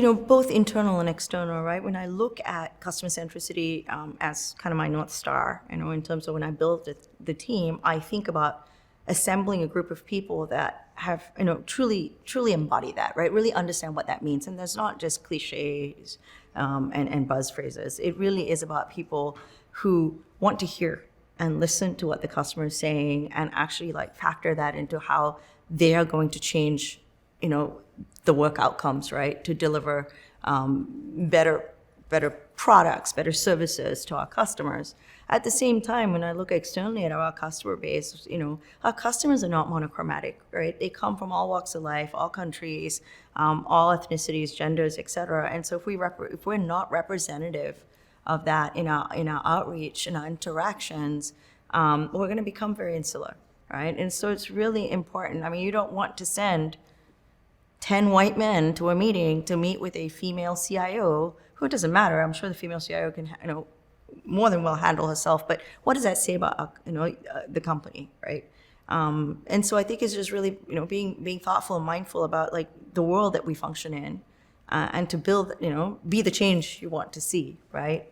think, both internal and external, right? When I look at customer centricity as kind of my North Star, in terms of when I build the team, I think about assembling a group of people that have, truly embody that, right? Really understand what that means. And there's not just cliches and buzz phrases. It really is about people who want to hear and listen to what the customer is saying and actually like factor that into how they are going to change, the work outcomes, right? To deliver better products, better services to our customers. At the same time, when I look externally at our customer base, our customers are not monochromatic, right? They come from all walks of life, all countries, all ethnicities, genders, et cetera. And so if we're not representative of that in our outreach, in our interactions, we're going to become very insular, right? And so it's really important. I mean, you don't want to send 10 white men to a meeting to meet with a female CIO, who it doesn't matter. I'm sure the female CIO can, more than well handle herself, but what does that say about, the company, right? And so I think it's just really, being thoughtful and mindful about like the world that we function in, and to build, be the change you want to see, right?